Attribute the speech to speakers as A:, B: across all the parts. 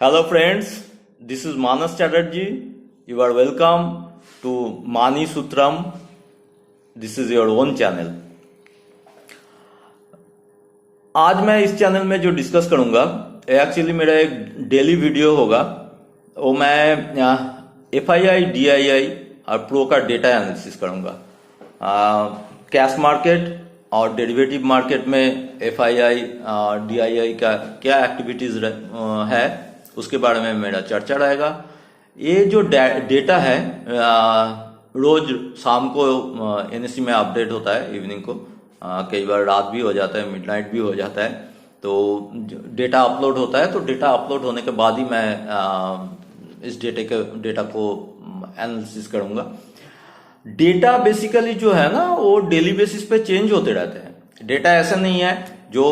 A: Hello friends, this is Manas Chatterjee. You are welcome to Mani Sutram. This is your own channel. आज मैं इस channel में जो discuss करूंगा actually मेरा एक डेली वीडियो होगा। वो मैं FII, DII और प्रो का डेटा एनालिसिस करूंगा। कैश मार्केट और डेरिवेटिव मार्केट में FII और DII का क्या एक्टिविटीज है उसके बारे में मेरा चर्चा रहेगा। ये जो डेटा है रोज शाम को NSE में अपडेट होता है इवनिंग को, कई बार रात भी हो जाता है, मिडनाइट भी हो जाता है। तो डेटा अपलोड होता है, तो डेटा अपलोड होने के बाद ही मैं इस डेटा को एनालिसिस करूंगा। डेटा बेसिकली जो है ना वो डेली बेसिस पे चेंज होते रहते हैं। डेटा ऐसा नहीं है जो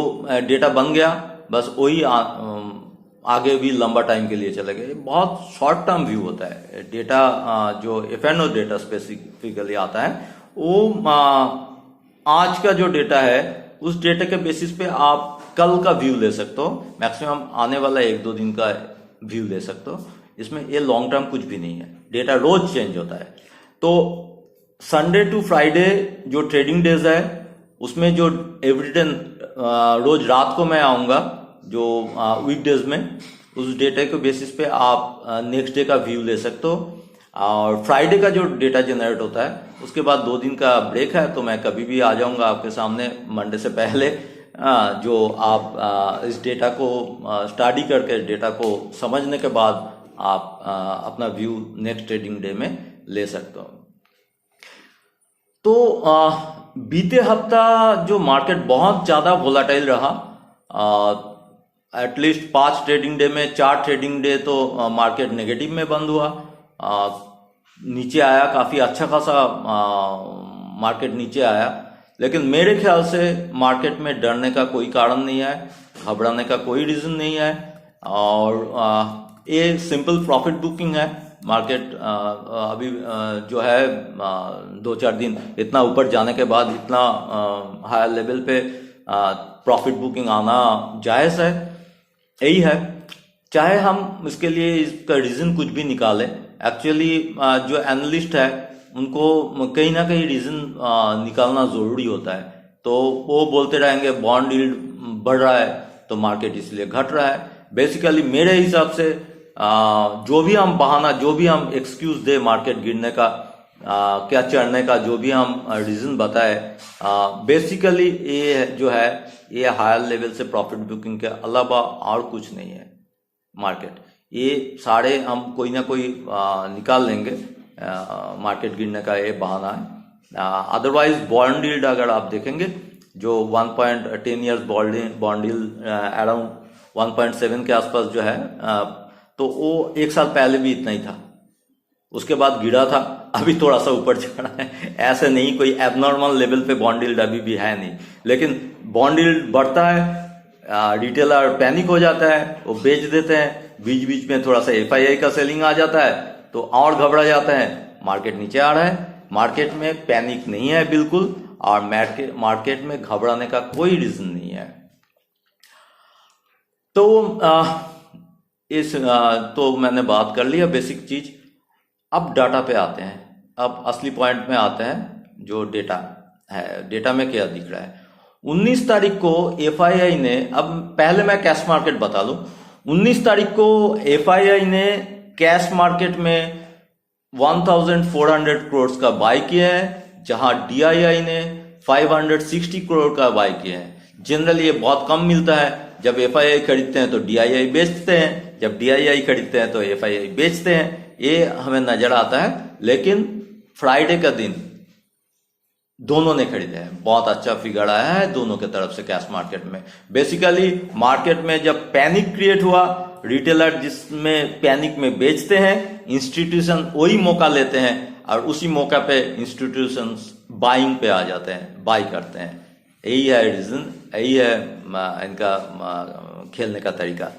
A: डेटा बन गया बस वही आगे भी लंबा टाइम के लिए चले गए। बहुत शॉर्ट टर्म व्यू होता है डेटा। जो FNO डेटा स्पेसिफिकली आता है वो आज का जो डेटा है उस डेटा के बेसिस पे आप कल का व्यू ले सकते हो, मैक्सिमम आने वाला 1-2 दिन का व्यू ले सकते हो। इसमें ये लॉन्ग टर्म कुछ भी नहीं है, डेटा रोज चेंज होता है। तो संडे टू फ्राइडे जो ट्रेडिंग डेज है उसमें जो एवरीडे रोज रात को मैं आऊंगा जो वीकडेज में, उस डेटा के बेसिस पे आप नेक्स्ट डे का व्यू ले सकते हो। और फ्राइडे का जो डेटा जनरेट होता है उसके बाद 2 दिन का ब्रेक है, तो मैं कभी भी आ जाऊंगा आपके सामने मंडे से पहले, जो आप इस डेटा को स्टडी करके डेटा को समझने के बाद आप अपना व्यू नेक्स्ट ट्रेडिंग डे में ले सकते हो। तो बीते हफ्ता जो मार्केट बहुत ज्यादा वोलाटाइल रहा, एटलीस्ट 5 ट्रेडिंग डे में 4 ट्रेडिंग डे तो मार्केट नेगेटिव में बंद हुआ। नीचे आया, काफी अच्छा खासा मार्केट नीचे आया, लेकिन मेरे ख्याल से मार्केट में डरने का कोई कारण नहीं है, घबराने का कोई रीजन नहीं है। और ये सिंपल प्रॉफिट बुकिंग है। मार्केट अभी जो है 2-4 दिन इतना ऊपर जाने के बाद इतना हायर लेवल पे प्रॉफिट बुकिंग आना जायज है, यही है। चाहे हम इसके लिए इसका रीजन कुछ भी निकालें, एक्चुअली जो एनालिस्ट है उनको कहीं ना कहीं रीजन निकालना जरूरी होता है। तो वो बोलते रहेंगे बॉन्ड यील्ड बढ़ रहा है तो मार्केट इसलिए घट रहा है। बेसिकली मेरे हिसाब से जो भी हम बहाना, जो भी हम एक्सक्यूज दे मार्केट गिरने का, क्या चढ़ने का, जो भी हम रीजन बताए, बेसिकली ये जो है ये हायर लेवल से प्रॉफिट बुकिंग के अलावा और कुछ नहीं है। मार्केट ये सारे हम कोई ना कोई निकाल लेंगे, मार्केट गिरने का ये बहाना है। अदरवाइज बॉन्ड यील्ड अगर आप देखेंगे जो 1.10 ईयर्स बॉन्ड यील्ड अराउंड 1.7 के आसपास जो है, तो वो 1 साल पहले भी इतना ही था, उसके बाद गिरा था, अभी थोड़ा सा ऊपर चढ़ा है। ऐसे नहीं कोई एबनॉर्मल लेवल पे बॉन्ड यील्ड अभी भी है नहीं, लेकिन बॉन्ड यील्ड बढ़ता है, रिटेलर पैनिक हो जाता है, वो बेच देते हैं, बीच बीच में थोड़ा सा FII का सेलिंग आ जाता है तो और घबरा जाते हैं, मार्केट नीचे आ रहा है। मार्केट में पैनिक नहीं है बिल्कुल, और मार्केट में घबराने का कोई रीजन नहीं है। तो तो मैंने बात कर लिया बेसिक चीज। अब डाटा पे आते हैं, अब असली पॉइंट में आते हैं जो डेटा है। डेटा में क्या दिख रहा है? 19 तारीख को FII ने, अब पहले मैं कैश मार्केट बता लूं, 19 तारीख को FII ने कैश मार्केट में 1400 करोड़ का बाय किया है, जहां DII ने 560 करोड़ का बाय किया है। जनरली ये बहुत कम मिलता है, जब FII खरीदते हैं तो DII बेचते हैं, जब DII खरीदते हैं तो FII बेचते हैं, ये हमें नजर आता है। लेकिन फ्राइडे का दिन दोनों ने खरीदे हैं, बहुत अच्छा फिगर आया है दोनों के तरफ से कैश मार्केट में। बेसिकली मार्केट में जब पैनिक क्रिएट हुआ, रिटेलर जिसमें पैनिक में बेचते हैं, इंस्टीट्यूशन वही मौका लेते हैं और उसी मौका पे इंस्टीट्यूशंस बाइंग पे आ जाते हैं, बाई करते हैं। यही है रीजन, यही है इनका खेलने का तरीका।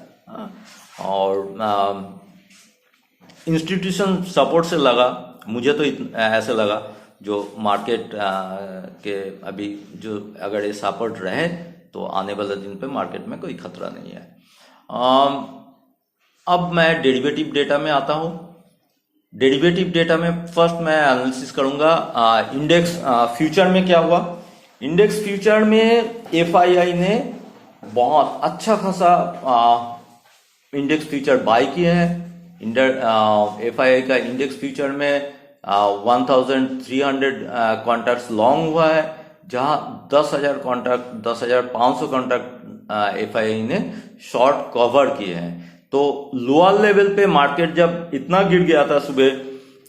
A: और इंस्टीट्यूशन सपोर्ट से लगा, मुझे तो ऐसे लगा जो मार्केट के अभी जो अगर ये सपोर्ट रहे तो आने वाले दिन पे मार्केट में कोई खतरा नहीं है। अब मैं डेरिवेटिव डेटा में आता हूँ। डेरिवेटिव डेटा में फर्स्ट मैं एनालिसिस करूंगा इंडेक्स फ्यूचर में क्या हुआ। इंडेक्स फ्यूचर में एफआईआई ने बहुत अच्छा खासा इंडेक्स फ्यूचर बाय किए हैं। एफआईआई का इंडेक्स फ्यूचर में 1300 कॉन्ट्रैक्ट्स लॉन्ग हुआ है, जहां 10,500 कॉन्ट्रैक्ट एफआईआई ने शॉर्ट कवर किए हैं। तो लोअर लेवल पे मार्केट जब इतना गिर गया था सुबह,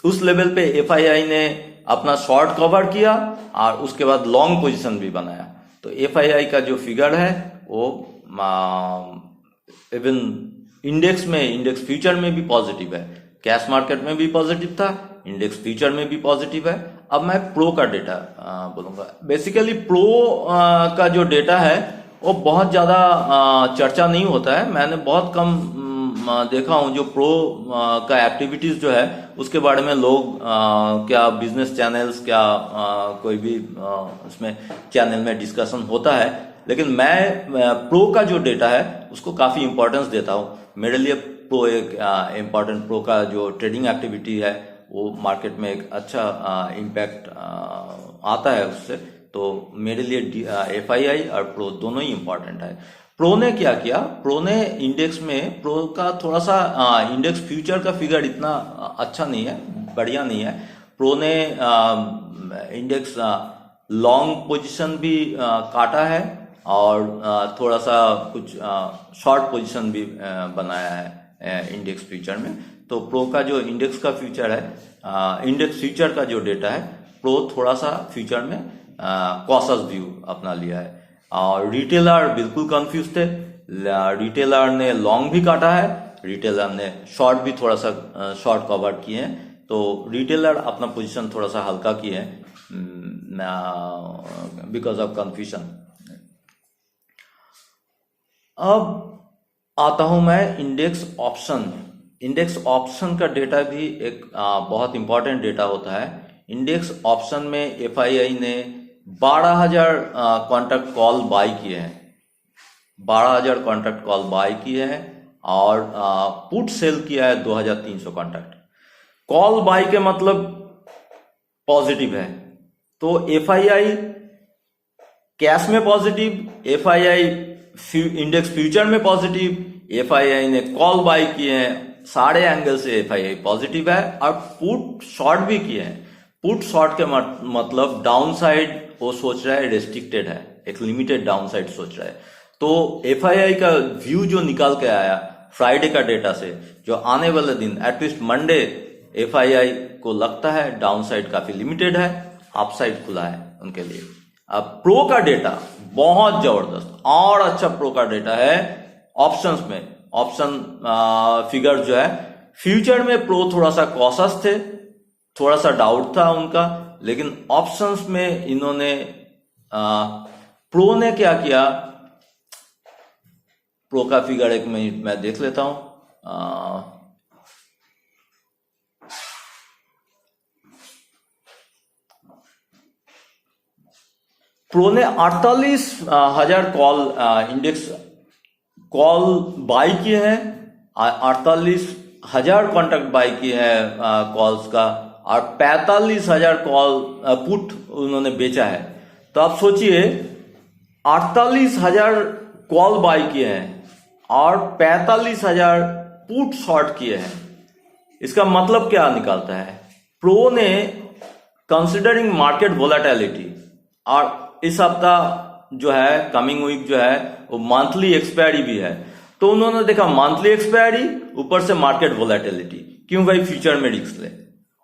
A: उस लेवल पे एफआईआई ने अपना शॉर्ट कवर किया और उसके बाद लॉन्ग पोजीशन भी बनाया। तो एफआईआई का जो फिगर है वो इवन इंडेक्स में, इंडेक्स फ्यूचर में भी पॉजिटिव है, कैश मार्केट में भी पॉजिटिव था, इंडेक्स फ्यूचर में भी पॉजिटिव है। अब मैं प्रो का डेटा बोलूंगा। बेसिकली प्रो का जो डेटा है वो बहुत ज्यादा चर्चा नहीं होता है। मैंने बहुत कम देखा हूं जो प्रो का एक्टिविटीज जो है उसके बारे में लोग क्या बिजनेस चैनल्स, क्या कोई भी उसमें चैनल में डिस्कशन होता है। लेकिन मैं प्रो का जो डेटा है उसको काफी इंपॉर्टेंस देता हूं। मेरे लिए प्रो एक इम्पॉर्टेंट, प्रो का जो ट्रेडिंग एक्टिविटी है वो मार्केट में एक अच्छा इम्पैक्ट आता है उससे। तो मेरे लिए एफआईआई और प्रो दोनों ही इम्पॉर्टेंट है। प्रो ने क्या किया, प्रो ने इंडेक्स में, प्रो का थोड़ा सा इंडेक्स फ्यूचर का फिगर इतना अच्छा नहीं है, बढ़िया नहीं है। प्रो ने इंडेक्स लॉन्ग पोजीशन भी काटा है और थोड़ा सा कुछ शॉर्ट पोजीशन भी बनाया है इंडेक्स फ्यूचर में। तो प्रो का जो इंडेक्स का फ्यूचर है, इंडेक्स फ्यूचर का जो डेटा है, प्रो थोड़ा सा फ्यूचर में कॉशस व्यू अपना लिया है। और रिटेलर बिल्कुल कंफ्यूज थे। रिटेलर ने लॉन्ग भी काटा है, रिटेलर ने शॉर्ट भी थोड़ा सा शॉर्ट कवर किए हैं। तो रिटेलर अपना पोजीशन थोड़ा सा हल्का किए हैं बिकॉज ऑफ कंफ्यूजन। अब आता हूं मैं इंडेक्स ऑप्शन। इंडेक्स ऑप्शन का डेटा भी एक बहुत इंपॉर्टेंट डेटा होता है। इंडेक्स ऑप्शन में एफआईआई ने 12,000 कॉन्ट्रैक्ट कॉल बाय किए हैं, 12,000 कॉन्ट्रैक्ट कॉल बाय किए हैं और पुट सेल किया है 2,300 कॉन्ट्रैक्ट। कॉल बाय के मतलब पॉजिटिव है। तो एफआईआई कैश में पॉजिटिव, एफआईआई इंडेक्स फ्यूचर में पॉजिटिव, एफआईआई ने कॉल बाय किए हैं, सारे एंगल से एफआईआई पॉजिटिव है। और पुट शॉर्ट भी किए हैं। पुट शॉर्ट के मतलब डाउन साइड वो सोच रहा है रेस्ट्रिक्टेड है, एक लिमिटेड डाउन साइड सोच रहा है। तो एफआईआई का व्यू जो निकाल के आया फ्राइडे का डेटा से, जो आने वाले दिन एटलीस्ट मंडे एफआईआई को लगता है डाउन साइड काफी लिमिटेड है, अप साइड खुला है उनके लिए। अब प्रो का डेटा बहुत जबरदस्त और अच्छा प्रो का डेटा है ऑप्शंस में। ऑप्शन फिगर जो है, फ्यूचर में प्रो थोड़ा सा कॉशस थे, थोड़ा सा डाउट था उनका। लेकिन ऑप्शंस में इन्होंने प्रो ने क्या किया, प्रो का फिगर एक मिनट मैं देख लेता हूं। प्रो ने 48,000 कॉल इंडेक्स कॉल बाय किए हैं, 48,000 कॉन्ट्रैक्ट बाय किए हैं कॉल्स का, और 45,000 कॉल पुट उन्होंने बेचा है। तो आप सोचिए 48,000 कॉल बाय किए हैं और 45,000 पुट शॉर्ट किए हैं। इसका मतलब क्या निकलता है, प्रो ने कंसिडरिंग मार्केट वोलेटिलिटी, और इस हफ्ता जो है, कमिंग वीक जो है वो मंथली एक्सपायरी भी है, तो उन्होंने देखा मंथली एक्सपायरी ऊपर से मार्केट वोलेटिलिटी, क्यों भाई फ्यूचर में रिस्क ले।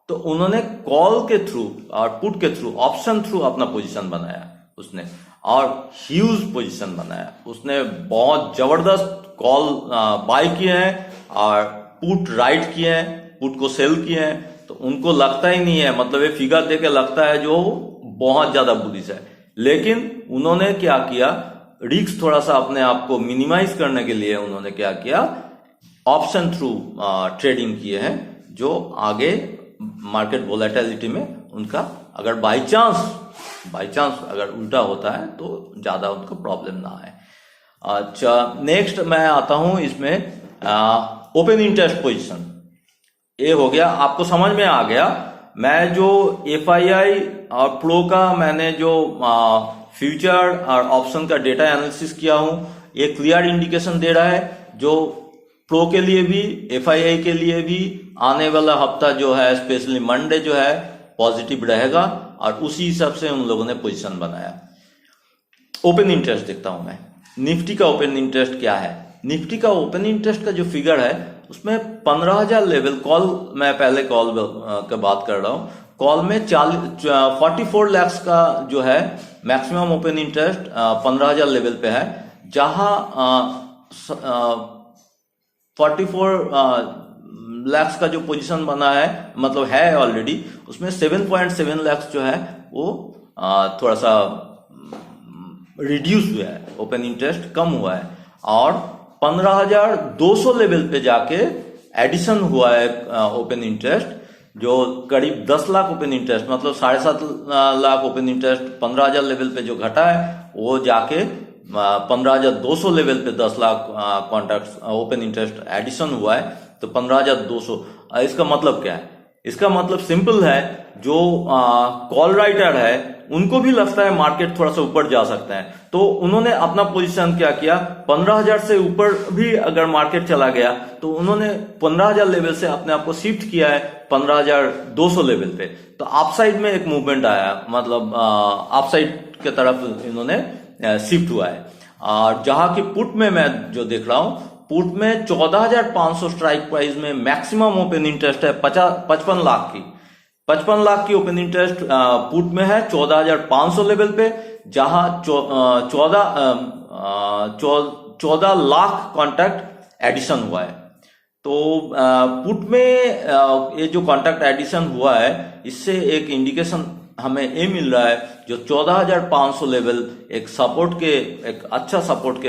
A: तो उन्होंने कॉल के थ्रू और पुट के थ्रू, ऑप्शन थ्रू अपना पोजीशन बनाया उसने, और ह्यूज पोजीशन बनाया उसने। बहुत जबरदस्त कॉल बाय किए हैं और पुट राइट किए हैं, पुट को सेल किए हैं। तो उनको लगता ही नहीं है, मतलब ये फिगर देके लगता है जो बहुत ज्यादा बुलिश है। लेकिन उन्होंने क्या किया, रिस्क थोड़ा सा अपने आप को मिनिमाइज करने के लिए उन्होंने क्या किया, ऑप्शन थ्रू ट्रेडिंग किए हैं, जो आगे मार्केट वोलेटिलिटी में उनका अगर बाय चांस अगर उल्टा होता है तो ज्यादा उनको प्रॉब्लम ना आए। अच्छा, नेक्स्ट मैं आता हूं इसमें ओपन इंटरेस्ट पोजीशन ये हो गया, आपको समझ में आ गया। मैं जो एफआईआई और प्रो का मैंने जो फ्यूचर और ऑप्शन का डेटा एनालिसिस किया हूं, ये क्लियर इंडिकेशन दे रहा है जो प्रो के लिए भी एफआईआई के लिए भी आने वाला हफ्ता जो है स्पेशली मंडे जो है पॉजिटिव रहेगा, और उसी हिसाब से उन लोगों ने पोजीशन बनाया। ओपन इंटरेस्ट देखता हूं मैं, निफ्टी का ओपन इंटरेस्ट क्या है। निफ्टी का ओपन इंटरेस्ट का जो फिगर है उसमें 15,000 लेवल, कॉल मैं पहले कॉल का बात कर रहा हूं, कॉल में 44 लाख का जो है मैक्सिमम ओपन इंटरेस्ट 15,000 लेवल पे है, जहां 44 लाख का जो पोजीशन बना है, मतलब है ऑलरेडी, उसमें 7.7 लाख जो है वो थोड़ा सा रिड्यूस हुआ है, ओपन इंटरेस्ट कम हुआ है, और 15,200 लेवल पे जाके एडिशन हुआ है ओपन इंटरेस्ट, जो करीब 10 लाख ओपन इंटरेस्ट, मतलब 7.5 लाख ओपन इंटरेस्ट 15,000 लेवल पे जो घटा है वो जाके 15,200 लेवल पे 10 lakh contract open interest addition हुआ है, तो 15,200। इसका मतलब क्या है? इसका मतलब सिंपल है, जो कॉल राइटर है उनको भी लगता है मार्केट थोड़ा सा ऊपर जा सकता है, तो उन्होंने अपना पोजीशन क्या किया, 15,000 से ऊपर भी अगर मार्केट चला गया तो उन्होंने 15,000 लेवल से अपने आप को शिफ्ट किया है 15,200 लेवल पे, तो अपसाइड में एक मूवमेंट आया, मतलब अपसाइड की तरफ इन्होंने शिफ्ट हुआ है। और जहां की पुट में मैं जो देख रहा हूं, पुट में 14,500 स्ट्राइक प्राइस में मैक्सिमम ओपन इंटरेस्ट है 55 लाख की, 55 लाख की ओपन इंटरेस्ट पुट में है 14,500 लेवल पे, जहां 14 लाख कॉन्ट्रैक्ट एडिशन हुआ है। तो पुट में ये जो कॉन्ट्रैक्ट एडिशन हुआ है, इससे एक इंडिकेशन हमें ये मिल रहा है, जो 14,500 लेवल एक सपोर्ट के, एक अच्छा सपोर्ट के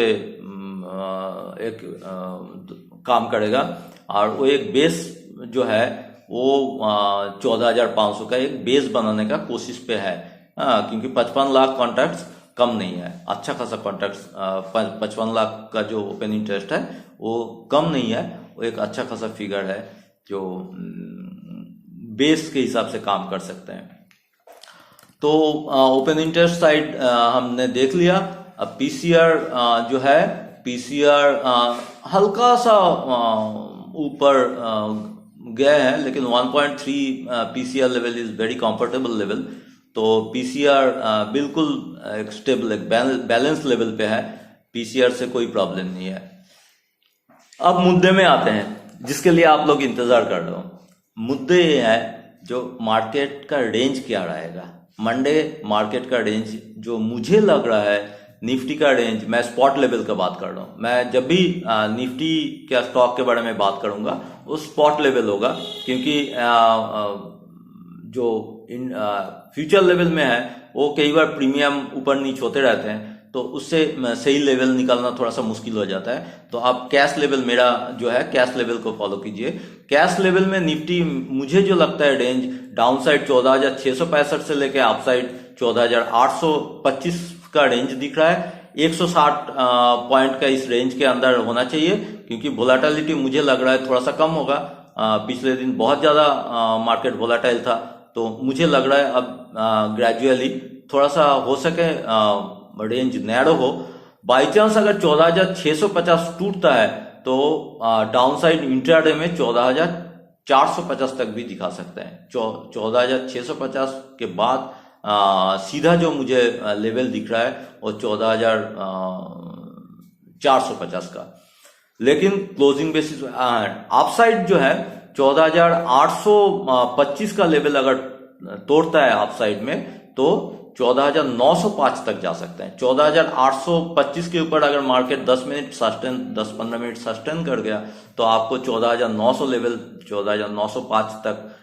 A: एक काम करेगा, और वो एक बेस जो है वो 14,500 का एक बेस बनाने का कोशिश पे है, क्योंकि 55 लाख कॉन्ट्रैक्ट्स कम नहीं है, अच्छा खासा कॉन्ट्रैक्ट्स 55 लाख का जो ओपन इंटरेस्ट है वो कम नहीं है, वो एक अच्छा खासा फिगर है जो बेस के हिसाब से काम कर सकते हैं। तो ओपन इंटरेस्ट साइड हमने देख लिया। अब पीसीआर जो है, पीसीआर हल्का सा ऊपर गए हैं, लेकिन 1.3 PCR level is very comfortable level, तो पीसीआर बिल्कुल एक स्टेबल, एक बैलेंस लेवल पे है, पीसीआर से कोई प्रॉब्लम नहीं है। अब मुद्दे में आते हैं जिसके लिए आप लोग इंतजार कर रहे हो। मुद्दे ये है, जो मार्केट का रेंज क्या रहेगा, मंडे मार्केट का रेंज जो मुझे लग रहा है, निफ्टी का रेंज, मैं स्पॉट लेवल का बात कर रहा हूं, मैं जब भी निफ्टी के स्टॉक के बारे में बात करूंगा वो स्पॉट लेवल होगा, क्योंकि जो फ्यूचर लेवल में है वो कई बार प्रीमियम ऊपर नीचे होते रहते हैं, तो उससे सही लेवल निकालना थोड़ा सा मुश्किल हो जाता है। तो आप कैश लेवल, मेरा जो है कैश लेवल को फॉलो कीजिए। कैश लेवल में निफ्टी मुझे जो लगता है रेंज डाउन साइड 14,665 से लेके अप साइड 14,825 का रेंज दिख रहा है। 160 पॉइंट का इस रेंज के अंदर होना चाहिए, क्योंकि वोलाटिलिटी मुझे लग रहा है थोड़ा सा कम होगा। पिछले दिन बहुत ज्यादा मार्केट वोलाटाइल था, तो मुझे लग रहा है अब ग्रेजुअली थोड़ा सा हो सके रेंज नैरो हो। बाई चांस अगर 14,650 टूटता है तो डाउन साइड इंट्राडे में 14,450 तक भी दिखा सकते हैं। 14,650 के बाद सीधा जो मुझे लेवल दिख रहा है वो 14,450 का, लेकिन क्लोजिंग बेसिस अपसाइड जो है 14,825 का लेवल अगर तोड़ता है अपसाइड में तो 14,905 तक जा सकते हैं। 14,825 के ऊपर अगर मार्केट 10-15 मिनट सस्टेन कर गया तो आपको 14,900 लेवल, 14,905 तक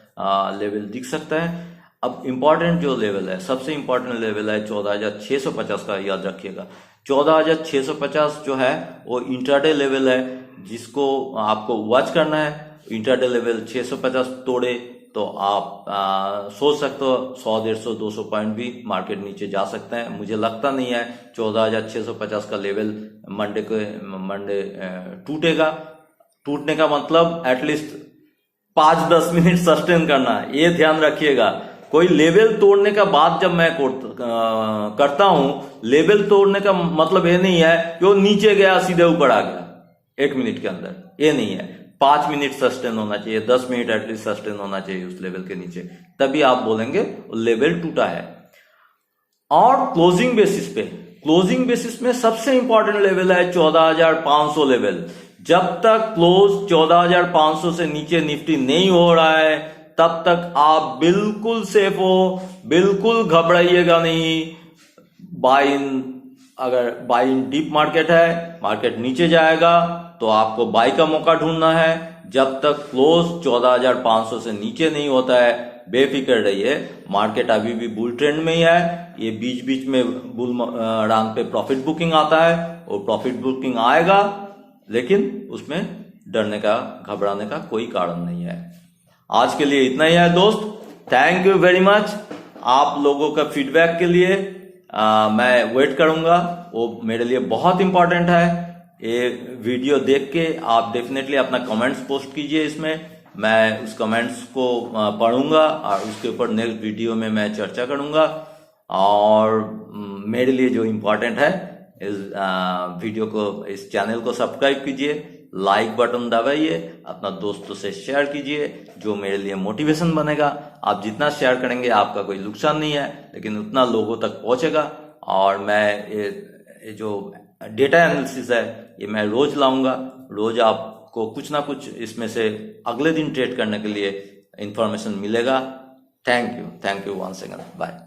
A: लेवल दिख सकता है। अब इंपॉर्टेंट जो लेवल है, सबसे इंपॉर्टेंट लेवल है 14,650 का, याद रखिएगा। 14,650 जो है वो इंट्राडे लेवल है, जिसको आपको वॉच करना है। इंट्राडे लेवल 650 तोड़े तो आप सोच सकते हो 100, 150, 200 पॉइंट भी मार्केट नीचे जा सकते हैं। मुझे लगता नहीं है 14,650 का लेवल मंडे टूटेगा। टूटने का मतलब एटलीस्ट 5-10 मिनट सस्टेन करना, ये ध्यान रखिएगा। कोई लेवल तोड़ने का बात जब मैं करता हूं, लेवल तोड़ने का मतलब ये नहीं है कि वो नीचे गया सीधे ऊपर आ गया 1 मिनट के अंदर, ये नहीं है। 5 मिनट सस्टेन होना चाहिए, 10 मिनट एटलीस्ट सस्टेन होना चाहिए उस लेवल के नीचे, तभी आप बोलेंगे लेवल टूटा है। और क्लोजिंग बेसिस में सबसे इंपॉर्टेंट लेवल है 14,500 लेवल। जब तक क्लोज 14,500 से नीचे निफ्टी नहीं हो रहा है तब तक आप बिल्कुल सेफ हो, बिल्कुल घबराइएगा नहीं। बाय इन, अगर बाय इन डीप मार्केट है, मार्केट नीचे जाएगा तो आपको बाय का मौका ढूंढना है। जब तक क्लोज 14,500 से नीचे नहीं होता है बेफिक्र रहिए, मार्केट अभी भी बुल ट्रेंड में ही है। ये बीच बीच में बुल रन पे प्रॉफिट बुकिंग आता है, और प्रॉफिट बुकिंग आएगा, लेकिन उसमें डरने का, घबराने का कोई कारण नहीं है। आज के लिए इतना ही है दोस्त। Thank you very much. आप लोगों का फीडबैक के लिए मैं वेट करूंगा, वो मेरे लिए बहुत इंपॉर्टेंट है। ये वीडियो देख के आप डेफिनेटली अपना कमेंट्स पोस्ट कीजिए इसमें, मैं उस कमेंट्स को पढ़ूंगा और उसके ऊपर नेक्स्ट वीडियो में मैं चर्चा करूंगा। और मेरे लिए जो इम्पोर्टेंट है, इस वीडियो को, इस चैनल को सब्सक्राइब कीजिए, लाइक बटन दबाइए, अपना दोस्तों से शेयर कीजिए, जो मेरे लिए मोटिवेशन बनेगा। आप जितना शेयर करेंगे आपका कोई नुकसान नहीं है, लेकिन उतना लोगों तक पहुंचेगा। और मैं ये जो डेटा एनालिसिस है ये मैं रोज लाऊंगा, रोज आपको कुछ ना कुछ इसमें से अगले दिन ट्रेड करने के लिए इंफॉर्मेशन मिलेगा। Thank you once again, bye.